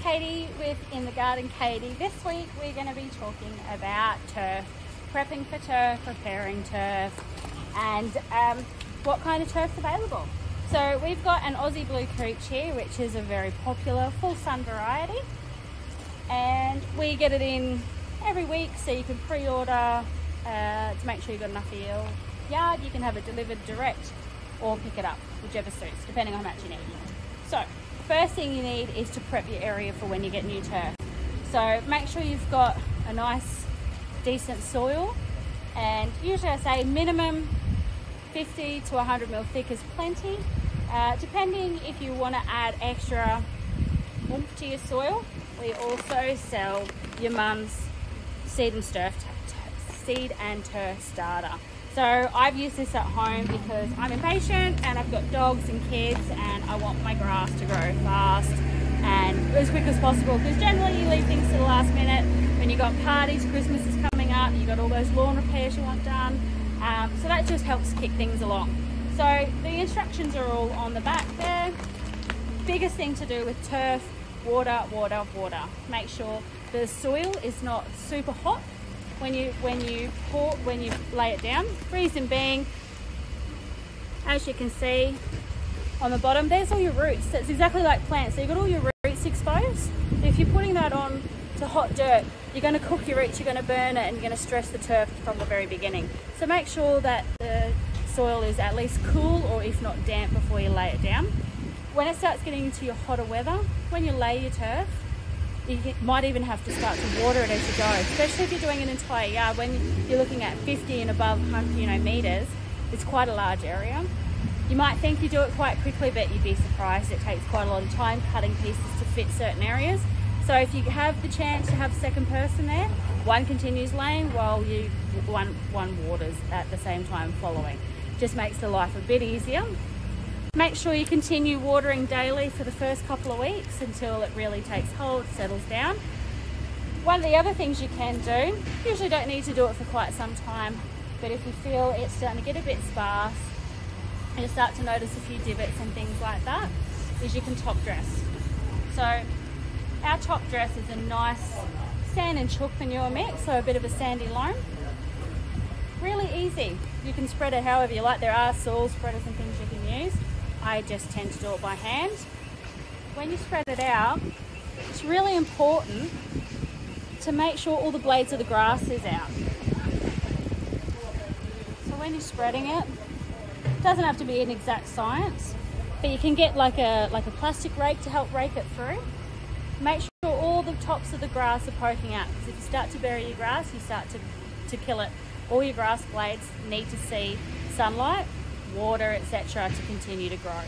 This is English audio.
Katie with In the Garden Katie. This week we're going to be talking about turf, prepping for turf, preparing turf, and what kind of turf's available. So we've got an Aussie Blue Cooch here, which is a very popular full sun variety, and we get it in every week, so you can pre-order to make sure you've got enough for your yard. You can have it delivered direct or pick it up, whichever suits, depending on how much you need. So first thing you need is to prep your area for when you get new turf. So make sure you've got a nice decent soil, and usually I say minimum 50 to 100 mil thick is plenty, depending if you want to add extra oomph to your soil. We also sell your mum's seed and turf starter. So I've used this at home because I'm impatient and I've got dogs and kids and I want my grass to grow fast and as quick as possible, because generally you leave things to the last minute when you've got parties, Christmas is coming up, you've got all those lawn repairs you want done, so that just helps kick things along. So the instructions are all on the back there. Biggest thing to do with turf: water, water, water. Make sure the soil is not super hot when you lay it down. Reason being, as you can see on the bottom, there's all your roots. That's exactly like plants. So you've got all your roots exposed. If you're putting that on to hot dirt, you're going to cook your roots, you're going to burn it, and you're going to stress the turf from the very beginning. So make sure that the soil is at least cool, or if not damp, before you lay it down. When it starts getting into your hotter weather, when you lay your turf, you might even have to start to water it as you go, especially if you're doing an entire yard. When you're looking at 50 and above meters, it's quite a large area. You might think you do it quite quickly, but you'd be surprised. It takes quite a lot of time cutting pieces to fit certain areas. So if you have the chance to have a second person there, one continues laying while one waters at the same time following. Just makes the life a bit easier. Make sure you continue watering daily for the first couple of weeks until it really takes hold, settles down. One of the other things you can do, usually don't need to do it for quite some time, but if you feel it's starting to get a bit sparse and you start to notice a few divots and things like that, is you can top dress. So our top dress is a nice sand and chalk manure mix, so a bit of a sandy loam. Really easy. You can spread it however you like. There are saw spreaders and things you can use. I just tend to do it by hand. When you spread it out, it's really important to make sure all the blades of the grass is out. So when you're spreading it, it doesn't have to be an exact science, but you can get like a plastic rake to help rake it through. Make sure all the tops of the grass are poking out, because if you start to bury your grass, you start to kill it. All your grass blades need to see sunlight, water, etc. to continue to grow.